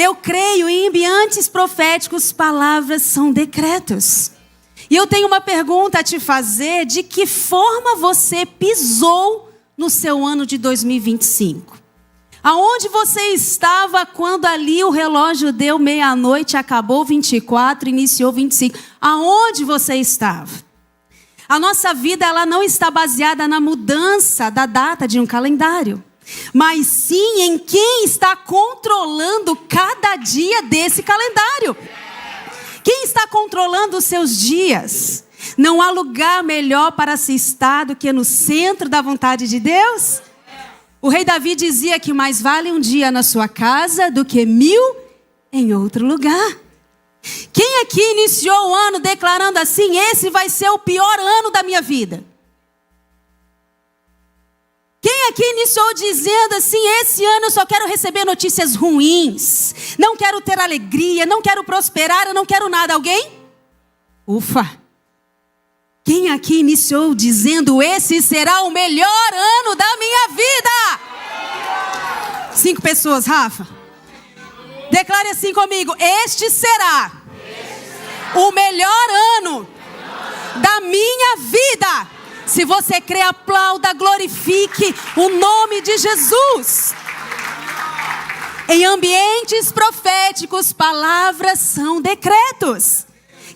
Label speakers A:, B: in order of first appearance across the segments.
A: Eu creio em ambientes proféticos, palavras são decretos. E eu tenho uma pergunta a te fazer: de que forma você pisou no seu ano de 2025? Aonde você estava quando ali o relógio deu meia-noite, acabou 24, iniciou 25? Aonde você estava? A nossa vida, ela não está baseada na mudança da data de um calendário, mas sim em quem está controlando cada dia desse calendário. Quem está controlando os seus dias? Não há lugar melhor para se estar do que no centro da vontade de Deus. O rei Davi dizia que mais vale um dia na sua casa do que 1000 em outro lugar. Quem aqui iniciou o ano declarando assim: esse vai ser o pior ano da minha vida? Quem aqui iniciou dizendo assim: esse ano eu só quero receber notícias ruins, não quero ter alegria, não quero prosperar, eu não quero nada? Alguém? Ufa! Quem aqui iniciou dizendo: esse será o melhor ano da minha vida? 5 pessoas, Rafa. Declare assim comigo: este será o melhor ano da minha vida. Se você crê, aplauda, glorifique o nome de Jesus. Em ambientes proféticos, palavras são decretos.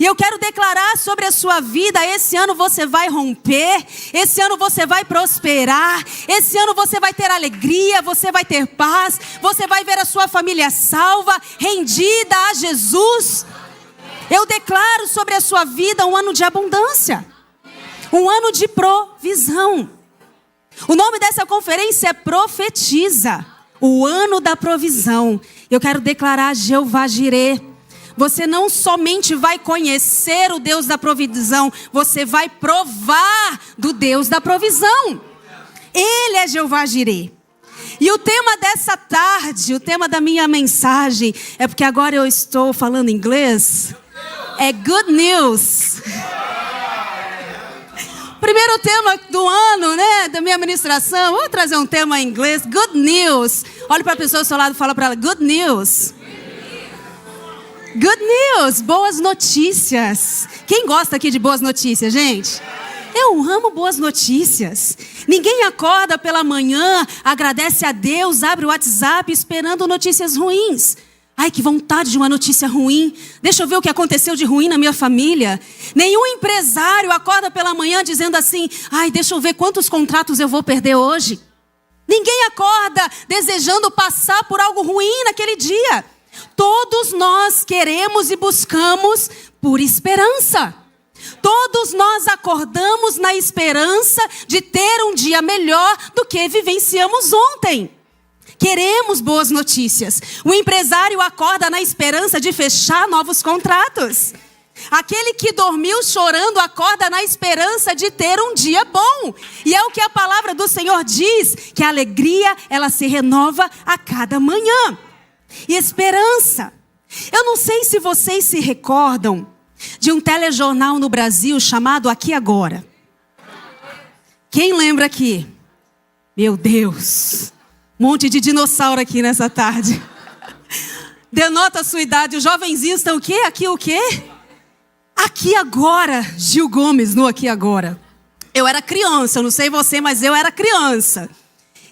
A: E eu quero declarar sobre a sua vida: esse ano você vai romper, esse ano você vai prosperar, esse ano você vai ter alegria, você vai ter paz, você vai ver a sua família salva, rendida a Jesus. Eu declaro sobre a sua vida um ano de abundância, um ano de provisão. O nome dessa conferência é Profetiza, o ano da provisão. Eu quero declarar Jeová Jireh. Você não somente vai conhecer o Deus da provisão, você vai provar do Deus da provisão. Ele é Jeová Jireh. E o tema dessa tarde, o tema da minha mensagem, é porque agora eu estou falando inglês, é Good News. Primeiro tema do ano, né, da minha ministração. Vou trazer um tema em inglês, Good News. Olhe para a pessoa ao seu lado e fala para ela: Good News. Good news, boas notícias. Quem gosta aqui de boas notícias, gente? Eu amo boas notícias. Ninguém acorda pela manhã, agradece a Deus, abre o WhatsApp esperando notícias ruins. Ai, que vontade de uma notícia ruim. Deixa eu ver o que aconteceu de ruim na minha família. Nenhum empresário acorda pela manhã dizendo assim: ai, deixa eu ver quantos contratos eu vou perder hoje. Ninguém acorda desejando passar por algo ruim naquele dia. Todos nós queremos e buscamos por esperança. Todos nós acordamos na esperança de ter um dia melhor do que vivenciamos ontem. Queremos boas notícias. O empresário acorda na esperança de fechar novos contratos. Aquele que dormiu chorando acorda na esperança de ter um dia bom. E é o que a palavra do Senhor diz, que a alegria, ela se renova a cada manhã. E esperança. Eu não sei se vocês se recordam de um telejornal no Brasil chamado Aqui Agora. Quem lembra aqui? Meu Deus, um monte de dinossauro aqui nessa tarde. Denota a sua idade. Os jovenzinhos estão o quê? Aqui o quê? Aqui Agora. Gil Gomes no Aqui Agora. Eu era criança, eu não sei você, mas eu era criança.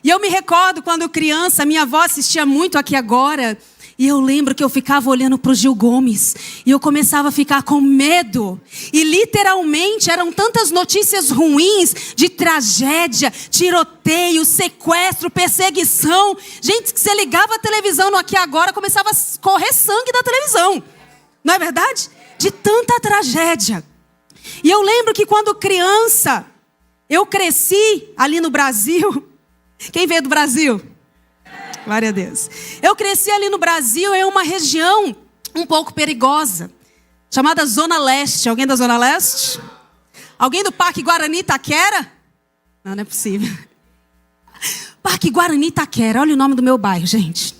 A: E eu me recordo quando criança, minha avó assistia muito Aqui Agora. E eu lembro que eu ficava olhando para o Gil Gomes. E eu começava a ficar com medo. E literalmente eram tantas notícias ruins de tragédia, tiroteio, sequestro, perseguição. Gente, que você ligava a televisão no Aqui Agora, começava a correr sangue da televisão. Não é verdade? De tanta tragédia. E eu lembro que quando criança, eu cresci ali no Brasil. Quem veio do Brasil? Glória a Deus. Eu cresci ali no Brasil em uma região um pouco perigosa, chamada Zona Leste. Alguém da Zona Leste? Alguém do Parque Guarani Itaquera? Não, não é possível. Parque Guarani Itaquera, olha o nome do meu bairro, gente.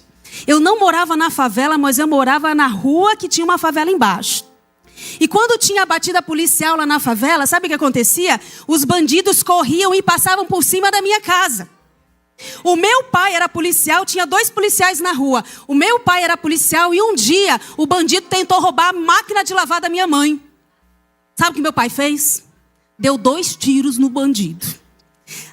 A: Eu não morava na favela, mas eu morava na rua que tinha uma favela embaixo. E quando tinha a batida policial lá na favela, sabe o que acontecia? Os bandidos corriam e passavam por cima da minha casa. O meu pai era policial, tinha 2 policiais na rua. O meu pai era policial e um dia o bandido tentou roubar a máquina de lavar da minha mãe. Sabe o que meu pai fez? Deu 2 tiros no bandido.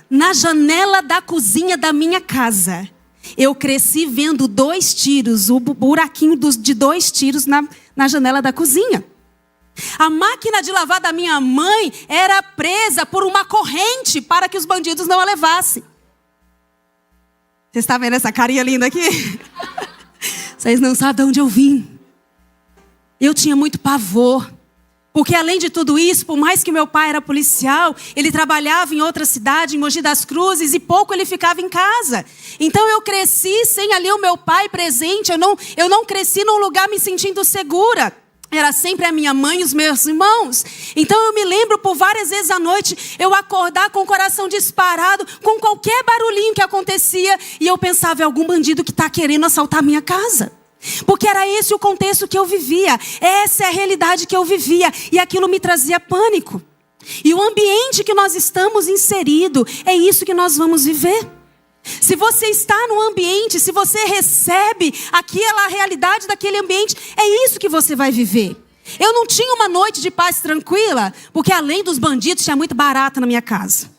A: Na janela da cozinha da minha casa. Eu cresci vendo 2 tiros, o buraquinho de 2 tiros na janela da cozinha. A máquina de lavar da minha mãe era presa por uma corrente para que os bandidos não a levassem. Vocês estão vendo essa carinha linda aqui? Vocês não sabem de onde eu vim. Eu tinha muito pavor. Porque além de tudo isso, por mais que meu pai era policial, ele trabalhava em outra cidade, em Mogi das Cruzes, e pouco ele ficava em casa. Então eu cresci sem ali o meu pai presente, eu não cresci num lugar me sentindo segura. Era sempre a minha mãe e os meus irmãos. Então eu me lembro por várias vezes à noite, eu acordar com o coração disparado, com qualquer barulhinho que acontecia, e eu pensava, é algum bandido que está querendo assaltar a minha casa. Porque era esse o contexto que eu vivia, essa é a realidade que eu vivia, e aquilo me trazia pânico. E o ambiente que nós estamos inseridos, é isso que nós vamos viver. Se você está no ambiente, se você recebe aquela realidade daquele ambiente, é isso que você vai viver. Eu não tinha uma noite de paz tranquila, porque além dos bandidos tinha muito barata na minha casa.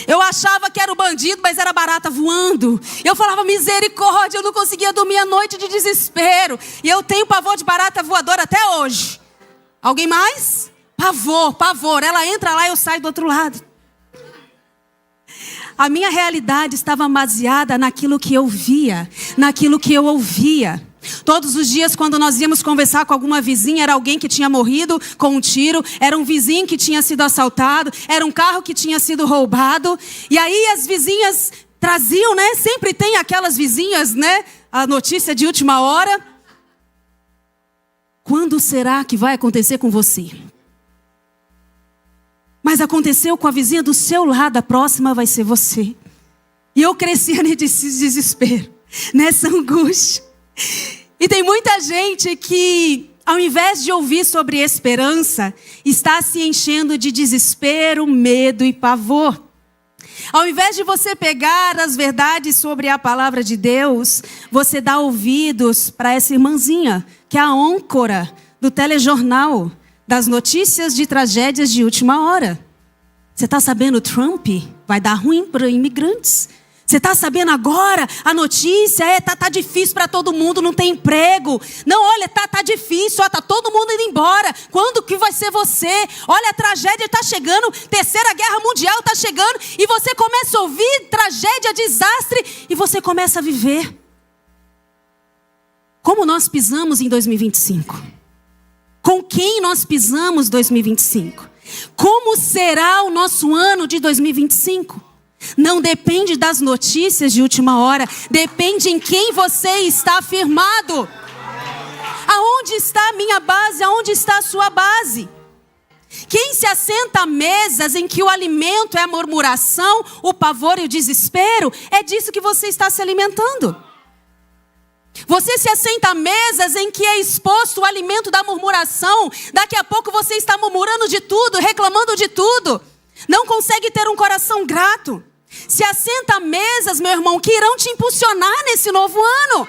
A: Eu achava que era o bandido, mas era barata voando. Eu falava, misericórdia, eu não conseguia dormir à noite de desespero. E eu tenho pavor de barata voadora até hoje. Alguém mais? Pavor. Ela entra lá e eu saio do outro lado. A minha realidade estava baseada naquilo que eu via, naquilo que eu ouvia. Todos os dias, quando nós íamos conversar com alguma vizinha, era alguém que tinha morrido com um tiro, era um vizinho que tinha sido assaltado, era um carro que tinha sido roubado. E aí as vizinhas traziam, né? Sempre tem aquelas vizinhas, né? A notícia de última hora. Quando será que vai acontecer com você? Mas aconteceu com a vizinha do seu lado, a próxima vai ser você. E eu crescia nesse desespero, nessa angústia. E tem muita gente que, ao invés de ouvir sobre esperança, está se enchendo de desespero, medo e pavor. Ao invés de você pegar as verdades sobre a palavra de Deus, você dá ouvidos para essa irmãzinha, que é a âncora do telejornal, das notícias de tragédias de última hora. Você está sabendo, Trump vai dar ruim para imigrantes. Você está sabendo agora, a notícia tá difícil para todo mundo, não tem emprego. Não, olha, tá difícil, tá todo mundo indo embora. Quando que vai ser você? Olha, a tragédia está chegando, Terceira Guerra Mundial está chegando. E você começa a ouvir tragédia, desastre, e você começa a viver. Como nós pisamos em 2025? Com quem nós pisamos 2025? Como será o nosso ano de 2025? Não depende das notícias de última hora, depende em quem você está firmado. Aonde está a minha base? Aonde está a sua base? Quem se assenta a mesas em que o alimento é a murmuração, o pavor e o desespero, é disso que você está se alimentando. Você se assenta a mesas em que é exposto o alimento da murmuração. Daqui a pouco você está murmurando de tudo, reclamando de tudo. Não consegue ter um coração grato. Se assenta a mesas, meu irmão, que irão te impulsionar nesse novo ano.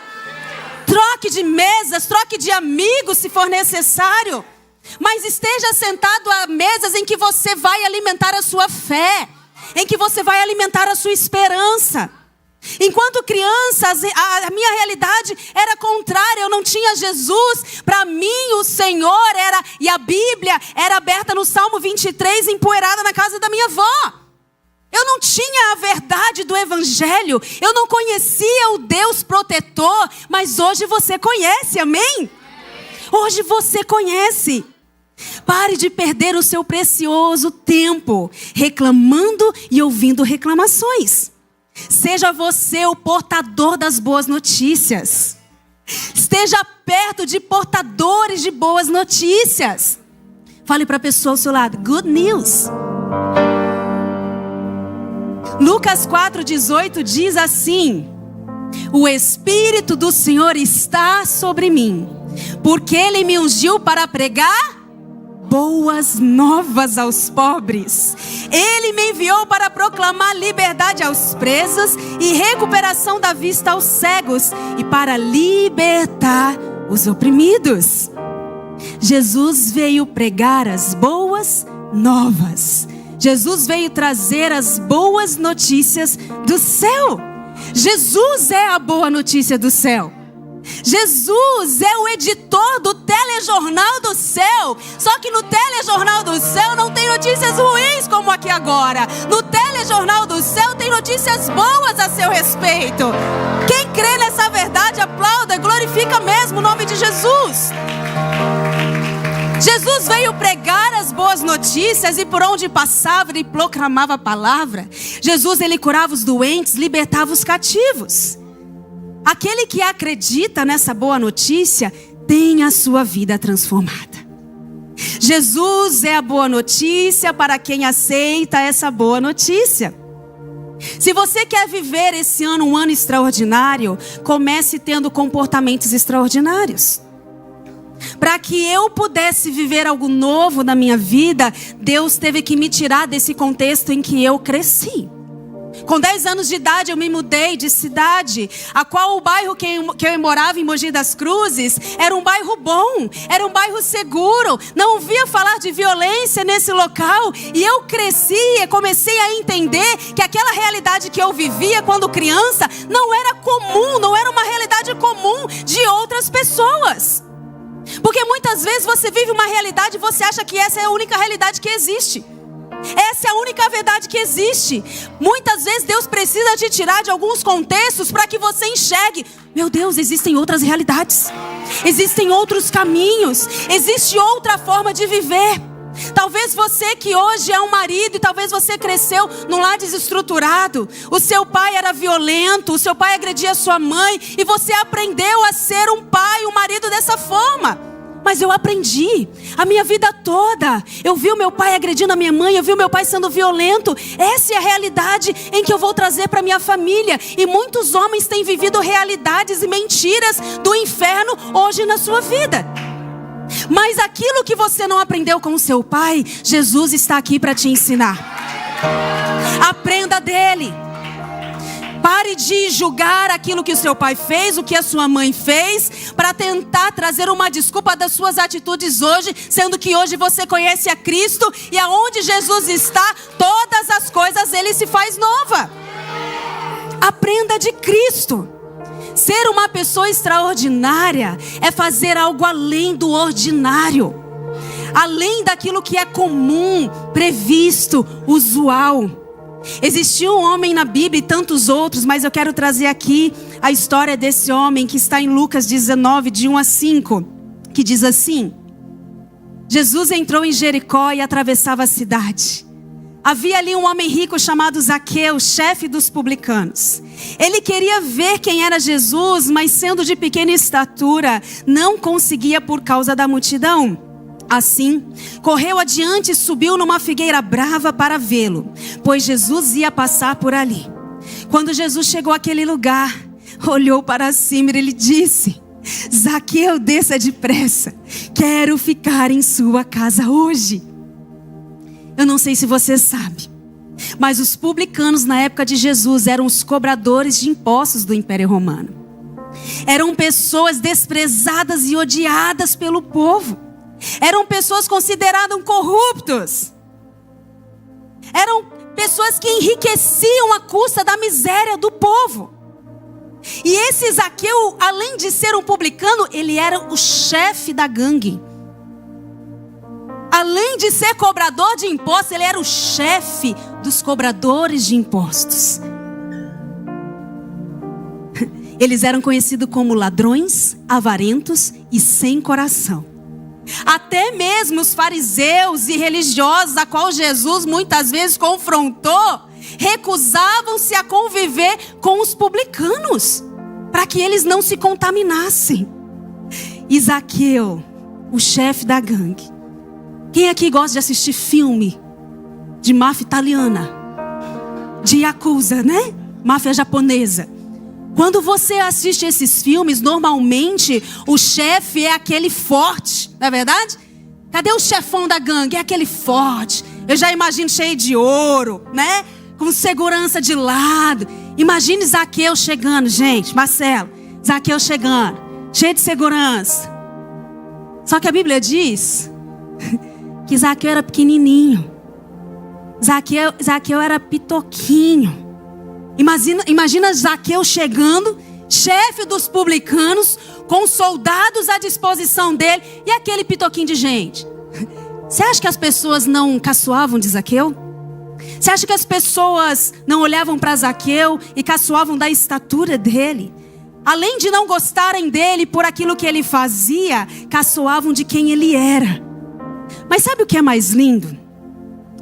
A: Troque de mesas, troque de amigos se for necessário. Mas esteja sentado a mesas em que você vai alimentar a sua fé. Em que você vai alimentar a sua esperança. Enquanto criança, a minha realidade era contrária, eu não tinha Jesus. Para mim o Senhor era, e a Bíblia era aberta no Salmo 23, empoeirada na casa da minha avó. Eu não tinha a verdade do Evangelho, eu não conhecia o Deus protetor, mas hoje você conhece, amém? Hoje você conhece. Pare de perder o seu precioso tempo reclamando e ouvindo reclamações. Seja você o portador das boas notícias. Esteja perto de portadores de boas notícias. Fale para a pessoa ao seu lado, good news. Lucas 4,18 diz assim: o Espírito do Senhor está sobre mim, porque Ele me ungiu para pregar boas novas aos pobres. Ele me enviou para proclamar liberdade aos presos e recuperação da vista aos cegos e para libertar os oprimidos. Jesus veio pregar as boas novas. Jesus veio trazer as boas notícias do céu. Jesus é a boa notícia do céu. Jesus é o editor do telejornal do céu. Só que no telejornal do céu não tem notícias ruins como aqui agora. No telejornal do céu tem notícias boas a seu respeito. Quem crê nessa verdade, aplauda, glorifica mesmo o nome de Jesus. Jesus veio pregar as boas notícias e por onde passava ele proclamava a palavra. Jesus, ele curava os doentes, libertava os cativos. Aquele que acredita nessa boa notícia tem a sua vida transformada. Jesus é a boa notícia para quem aceita essa boa notícia. Se você quer viver esse ano um ano extraordinário, comece tendo comportamentos extraordinários. Para que eu pudesse viver algo novo na minha vida, Deus teve que me tirar desse contexto em que eu cresci. Com 10 anos de idade eu me mudei de cidade, a qual o bairro que eu morava, em Mogi das Cruzes, era um bairro bom, era um bairro seguro, não ouvia falar de violência nesse local. E eu cresci e comecei a entender que aquela realidade que eu vivia quando criança não era comum, não era uma realidade comum de outras pessoas. Porque muitas vezes você vive uma realidade e você acha que essa é a única realidade que existe. Essa é a única verdade que existe. Muitas vezes Deus precisa te tirar de alguns contextos para que você enxergue: meu Deus, existem outras realidades, existem outros caminhos, existe outra forma de viver. Talvez você que hoje é um marido e talvez você cresceu num lar desestruturado. O seu pai era violento, o seu pai agredia a sua mãe e você aprendeu a ser um pai, um marido dessa forma. Mas eu aprendi a minha vida toda. Eu vi o meu pai agredindo a minha mãe, eu vi o meu pai sendo violento. Essa é a realidade em que eu vou trazer para minha família. E muitos homens têm vivido realidades e mentiras do inferno hoje na sua vida. Mas aquilo que você não aprendeu com o seu pai, Jesus está aqui para te ensinar. Aprenda dele. Pare de julgar aquilo que o seu pai fez, o que a sua mãe fez, para tentar trazer uma desculpa das suas atitudes hoje, sendo que hoje você conhece a Cristo e aonde Jesus está, todas as coisas ele se faz nova. Aprenda de Cristo. Ser uma pessoa extraordinária é fazer algo além do ordinário, além daquilo que é comum, previsto, usual. Existiu um homem na Bíblia e tantos outros, mas eu quero trazer aqui a história desse homem que está em Lucas 19, de 1 a 5, que diz assim: Jesus entrou em Jericó e atravessava a cidade. Havia ali um homem rico chamado Zaqueu, chefe dos publicanos. Ele queria ver quem era Jesus, mas sendo de pequena estatura, não conseguia por causa da multidão. Assim, correu adiante e subiu numa figueira brava para vê-lo, pois Jesus ia passar por ali. Quando Jesus chegou àquele lugar, olhou para cima e ele disse: Zaqueu, desça depressa, quero ficar em sua casa hoje. Eu não sei se você sabe, mas os publicanos na época de Jesus eram os cobradores de impostos do Império Romano. Eram pessoas desprezadas e odiadas pelo povo. Eram pessoas consideradas corruptos. Eram pessoas que enriqueciam à custa da miséria do povo. E esse Zaqueu, além de ser um publicano, ele era o chefe da gangue. Além de ser cobrador de impostos, ele era o chefe dos cobradores de impostos. Eles eram conhecidos como ladrões, avarentos e sem coração. Até mesmo os fariseus e religiosos, a qual Jesus muitas vezes confrontou, recusavam-se a conviver com os publicanos, para que eles não se contaminassem. E Zaqueu, o chefe da gangue. Quem aqui gosta de assistir filme de máfia italiana, de Yakuza, né? Máfia japonesa. Quando você assiste esses filmes, normalmente o chefe é aquele forte, não é verdade? Cadê o chefão da gangue? É aquele forte. Eu já imagino cheio de ouro, né? Com segurança de lado. Imagine Zaqueu chegando, gente. Marcelo, Zaqueu chegando, cheio de segurança. Só que a Bíblia diz que Zaqueu era pequenininho. Zaqueu era pitoquinho. Imagina Zaqueu chegando, chefe dos publicanos, com soldados à disposição dele, e aquele pitoquinho de gente. Você acha que as pessoas não caçoavam de Zaqueu? Você acha que as pessoas não olhavam para Zaqueu e caçoavam da estatura dele? Além de não gostarem dele por aquilo que ele fazia, caçoavam de quem ele era. Mas sabe o que é mais lindo?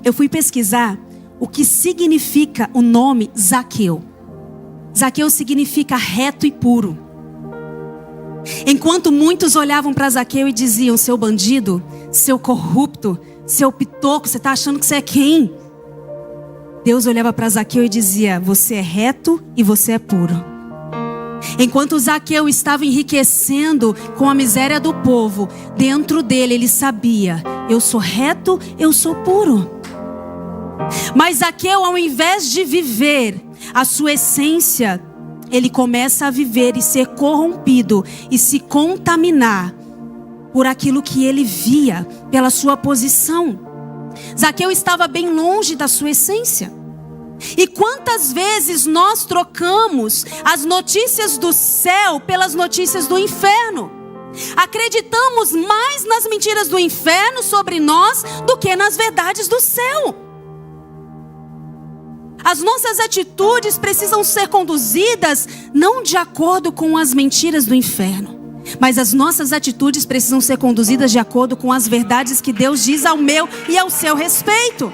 A: Eu fui pesquisar o que significa o nome Zaqueu. Zaqueu significa reto e puro. Enquanto muitos olhavam para Zaqueu e diziam: seu bandido, seu corrupto, seu pitoco, você está achando que você é quem? Deus olhava para Zaqueu e dizia: você é reto e você é puro. Enquanto Zaqueu estava enriquecendo com a miséria do povo, dentro dele ele sabia: eu sou reto, eu sou puro. Mas Zaqueu, ao invés de viver a sua essência, ele começa a viver e ser corrompido e se contaminar por aquilo que ele via, pela sua posição. Zaqueu estava bem longe da sua essência. E quantas vezes nós trocamos as notícias do céu pelas notícias do inferno? Acreditamos mais nas mentiras do inferno sobre nós do que nas verdades do céu. As nossas atitudes precisam ser conduzidas não de acordo com as mentiras do inferno, mas as nossas atitudes precisam ser conduzidas de acordo com as verdades que Deus diz ao meu e ao seu respeito.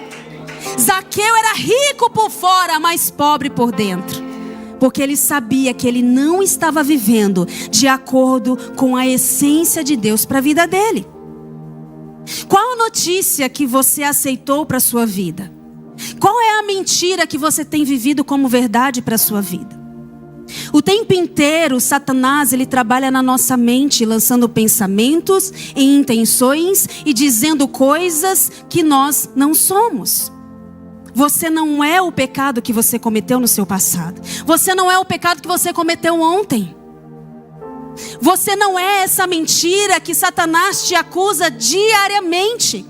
A: Zaqueu era rico por fora, mas pobre por dentro, porque ele sabia que ele não estava vivendo de acordo com a essência de Deus para a vida dele. Qual a notícia que você aceitou para a sua vida? Qual é a mentira que você tem vivido como verdade para a sua vida? O tempo inteiro, Satanás, ele trabalha na nossa mente, lançando pensamentos e intenções e dizendo coisas que nós não somos. Você não é o pecado que você cometeu no seu passado. Você não é o pecado que você cometeu ontem. Você não é essa mentira que Satanás te acusa diariamente.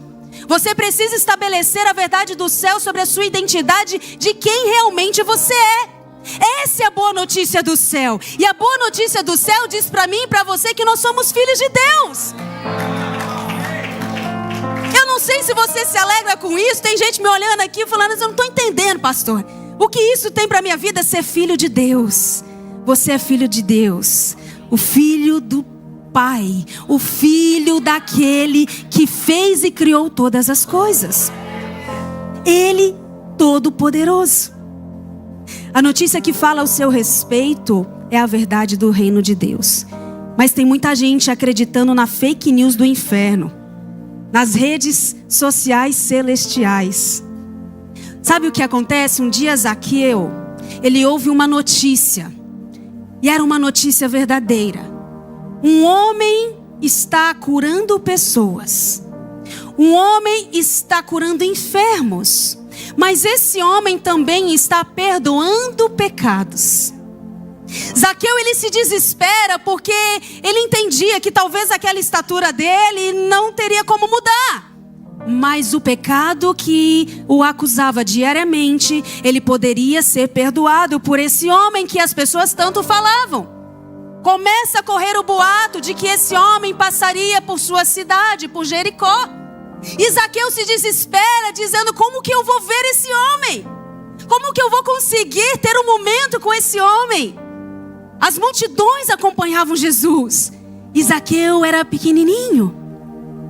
A: Você precisa estabelecer a verdade do céu sobre a sua identidade de quem realmente você é. Essa é a boa notícia do céu. E a boa notícia do céu diz para mim e para você que nós somos filhos de Deus. Eu não sei se você se alegra com isso. Tem gente me olhando aqui falando: eu não estou entendendo, pastor. O que isso tem para minha vida? Ser filho de Deus. Você é filho de Deus. O filho do Pai, o filho daquele que fez e criou todas as coisas. Ele todo-poderoso. A notícia que fala ao seu respeito é a verdade do reino de Deus. Mas tem muita gente acreditando na fake news do inferno, nas redes sociais celestiais. Sabe o que acontece? Um dia Zaqueu, ele ouve uma notícia, e era uma notícia verdadeira. Um homem está curando pessoas. Um homem está curando enfermos. Mas esse homem também está perdoando pecados. Zaqueu, ele se desespera porque ele entendia que talvez aquela estatura dele não teria como mudar. Mas o pecado que o acusava diariamente, ele poderia ser perdoado por esse homem que as pessoas tanto falavam. Começa a correr o boato de que esse homem passaria por sua cidade, por Jericó. E Zaqueu se desespera, dizendo: como que eu vou ver esse homem? Como que eu vou conseguir ter um momento com esse homem? As multidões acompanhavam Jesus. E Zaqueu era pequenininho.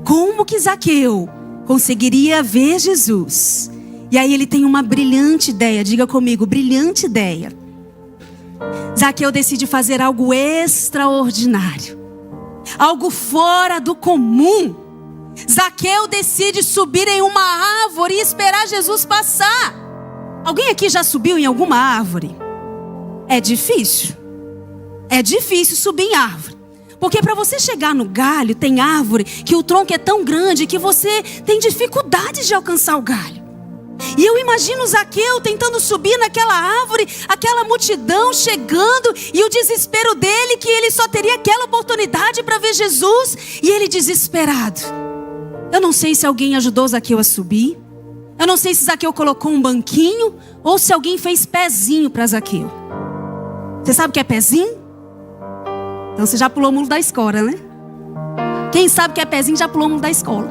A: Como que Zaqueu conseguiria ver Jesus? E aí ele tem uma brilhante ideia. Diga comigo: brilhante ideia. Zaqueu decide fazer algo extraordinário, algo fora do comum. Zaqueu decide subir em uma árvore e esperar Jesus passar. Alguém aqui já subiu em alguma árvore? É difícil. É difícil subir em árvore, Porque para você chegar no galho, tem árvore que o tronco é tão grande que você tem dificuldade de alcançar o galho. E eu imagino Zaqueu tentando subir naquela árvore, aquela multidão chegando, e o desespero dele, que ele só teria aquela oportunidade para ver Jesus, e ele desesperado. Eu não sei se alguém ajudou Zaqueu a subir, eu não sei se Zaqueu colocou um banquinho, ou se alguém fez pezinho para Zaqueu. Você sabe o que é pezinho? Então você já pulou o muro da escola, né? Quem sabe o que é pezinho já pulou o muro da escola.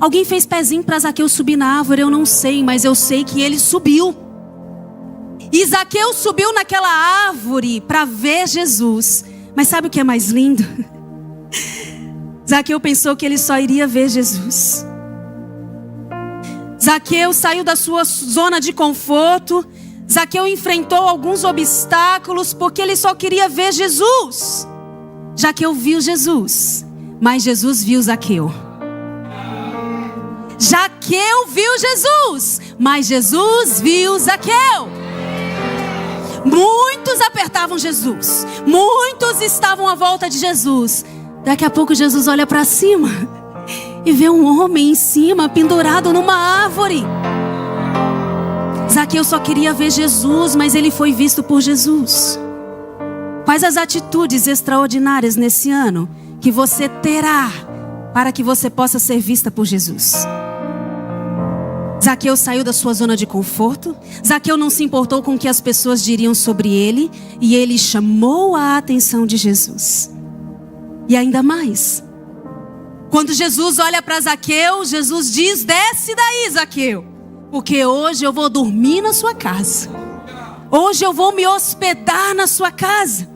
A: Alguém fez pezinho para Zaqueu subir na árvore, eu não sei, mas eu sei que ele subiu. E Zaqueu subiu naquela árvore para ver Jesus. Mas sabe o que é mais lindo? Zaqueu pensou que ele só iria ver Jesus. Zaqueu saiu da sua zona de conforto. Zaqueu enfrentou alguns obstáculos porque ele só queria ver Jesus. Zaqueu viu Jesus, mas Jesus viu Zaqueu. Zaqueu viu Jesus, mas Jesus viu Zaqueu. Muitos apertavam Jesus, muitos estavam à volta de Jesus. Daqui a pouco Jesus olha para cima e vê um homem em cima, pendurado numa árvore. Zaqueu só queria ver Jesus, mas ele foi visto por Jesus. Quais as atitudes extraordinárias nesse ano que você terá para que você possa ser vista por Jesus? Zaqueu saiu da sua zona de conforto. Zaqueu não se importou com o que as pessoas diriam sobre ele, e ele chamou a atenção de Jesus. E ainda mais, quando Jesus olha para Zaqueu, Jesus diz: desce daí, Zaqueu, porque hoje eu vou dormir na sua casa. Hoje eu vou me hospedar na sua casa.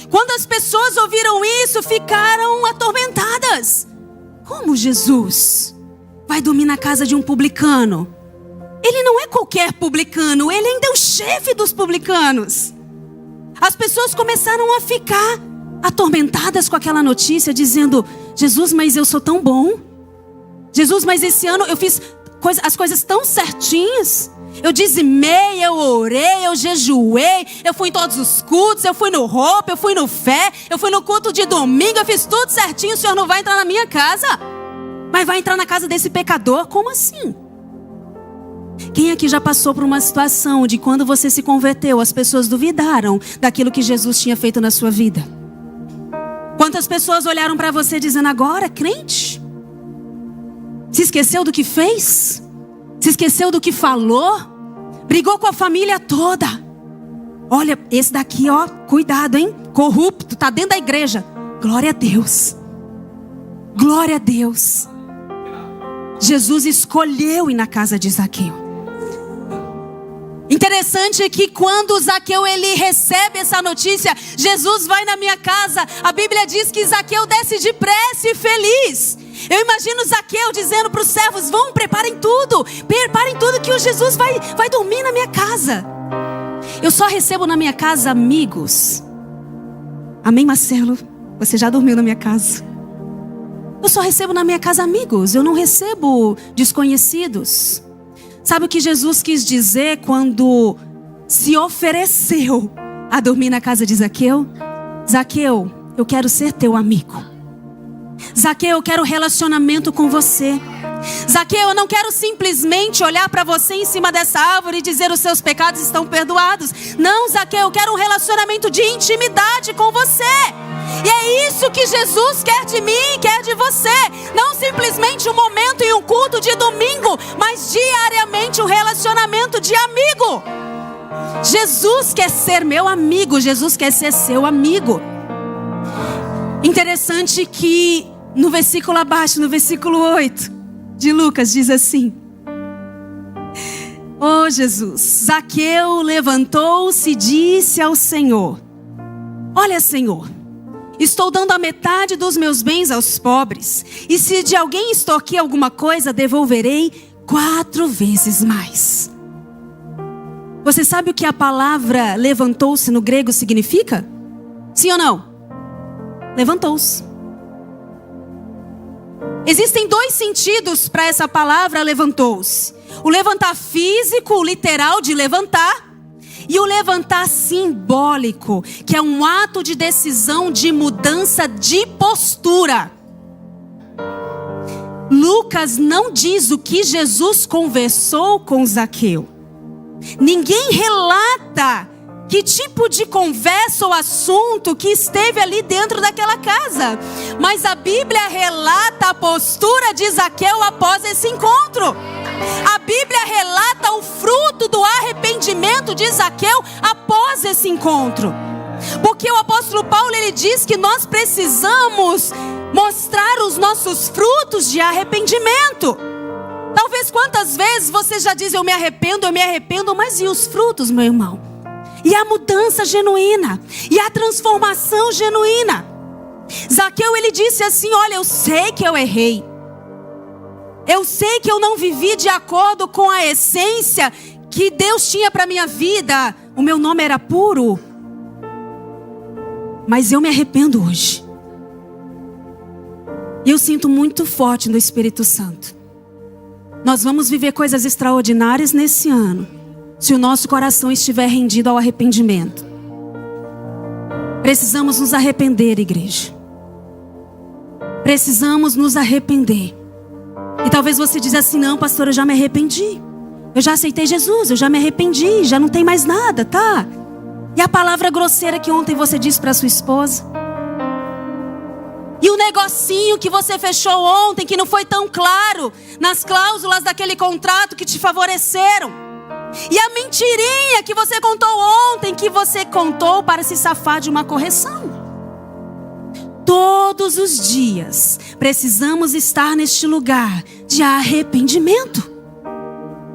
A: Quando as pessoas ouviram isso, ficaram atormentadas. Como Jesus vai dormir na casa de um publicano? Ele não é qualquer publicano, ele ainda é o chefe dos publicanos. As pessoas começaram a ficar atormentadas com aquela notícia, dizendo: Jesus, mas eu sou tão bom. Jesus, mas esse ano eu fiz as coisas tão certinhas. Eu dizimei, eu orei, eu jejuei, eu fui em todos os cultos, eu fui no roupa, eu fui no fé, eu fui no culto de domingo, eu fiz tudo certinho. O Senhor não vai entrar na minha casa, mas vai entrar na casa desse pecador? Como assim? Quem aqui já passou por uma situação de quando você se converteu, as pessoas duvidaram daquilo que Jesus tinha feito na sua vida? Quantas pessoas olharam para você dizendo: agora, crente? Se esqueceu do que fez? Se esqueceu do que falou? Brigou com a família toda. Olha, esse daqui, ó, cuidado, hein? Corrupto, tá dentro da igreja. Glória a Deus. Glória a Deus. Jesus escolheu ir na casa de Zaqueu. Interessante que quando Zaqueu ele recebe essa notícia: Jesus vai na minha casa, a Bíblia diz que Zaqueu desce depressa e feliz. Eu imagino Zaqueu dizendo para os servos: vão, preparem tudo que o Jesus vai dormir na minha casa. Eu só recebo na minha casa amigos. Amém, Marcelo? Você já dormiu na minha casa? Eu só recebo na minha casa amigos, eu não recebo desconhecidos. Sabe o que Jesus quis dizer quando se ofereceu a dormir na casa de Zaqueu? Zaqueu, eu quero ser teu amigo. Zaqueu, eu quero relacionamento com você. Zaqueu, eu não quero simplesmente olhar para você em cima dessa árvore e dizer: os seus pecados estão perdoados. Não, Zaqueu, eu quero um relacionamento de intimidade com você. E é isso que Jesus quer de mim, quer de você. Não simplesmente um momento em um culto de domingo, mas diariamente um relacionamento de amigo. Jesus quer ser meu amigo, Jesus quer ser seu amigo. Interessante que no versículo abaixo, no versículo 8 de Lucas, diz assim: oh Jesus, Zaqueu levantou-se e disse ao Senhor: olha, Senhor, estou dando a metade dos meus bens aos pobres, e se de alguém extorquir alguma coisa, devolverei 4 vezes mais. Você sabe o que a palavra levantou-se no grego significa? Sim ou não? Levantou-se. Existem 2 sentidos para essa palavra levantou-se: o levantar físico, o literal de levantar, E o levantar simbólico, que é um ato de decisão de mudança de postura. Lucas não diz o que Jesus conversou com Zaqueu. Ninguém relata que tipo de conversa ou assunto que esteve ali dentro daquela casa. Mas a Bíblia relata a postura de Zaqueu após esse encontro. A Bíblia relata o fruto do arrependimento de Zaqueu após esse encontro. Porque o apóstolo Paulo, ele diz que nós precisamos mostrar os nossos frutos de arrependimento. Talvez quantas vezes você já diz, eu me arrependo, mas e os frutos, meu irmão? E a mudança genuína, e a transformação genuína. Zaqueu, ele disse assim, olha, eu sei que eu errei. Eu sei que eu não vivi de acordo com a essência que Deus tinha para minha vida. O meu nome era puro. Mas eu me arrependo hoje. E eu sinto muito forte no Espírito Santo. Nós vamos viver coisas extraordinárias nesse ano, se o nosso coração estiver rendido ao arrependimento. Precisamos nos arrepender, igreja. Precisamos nos arrepender. E talvez você diz assim, não, pastor, eu já me arrependi. Eu já aceitei Jesus, eu já me arrependi, já não tem mais nada, tá? E a palavra grosseira que ontem você disse para sua esposa? E o negocinho que você fechou ontem, que não foi tão claro nas cláusulas daquele contrato que te favoreceram? E a mentirinha que você contou ontem, que você contou para se safar de uma correção? Todos os dias precisamos estar neste lugar de arrependimento.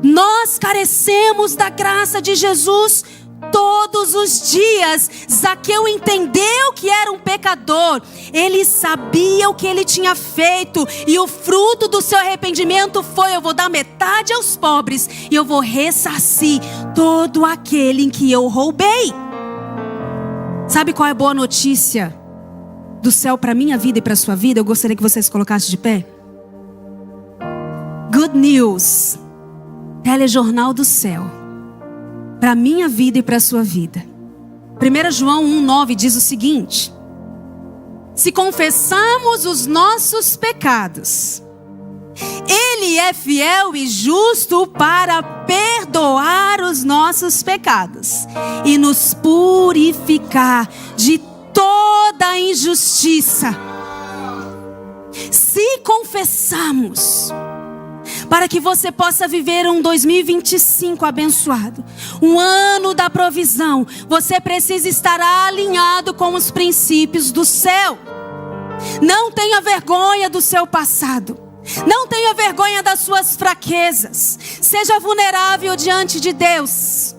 A: Nós carecemos da graça de Jesus todos os dias. Zaqueu entendeu que era um pecador. Ele sabia o que ele tinha feito. E o fruto do seu arrependimento foi, eu vou dar metade aos pobres e eu vou ressarcir todo aquele em que eu roubei. Sabe qual é a boa notícia do céu para minha vida e para sua vida? Eu gostaria que vocês colocassem de pé. Good news. Telejornal do céu. Para minha vida e para sua vida. 1 João 1,9 diz o seguinte: se confessarmos os nossos pecados, Ele é fiel e justo para perdoar os nossos pecados e nos purificar de toda injustiça. Se confessarmos, para que você possa viver um 2025 abençoado, um ano da provisão, você precisa estar alinhado com os princípios do céu. Não tenha vergonha do seu passado. Não tenha vergonha das suas fraquezas. Seja vulnerável diante de Deus.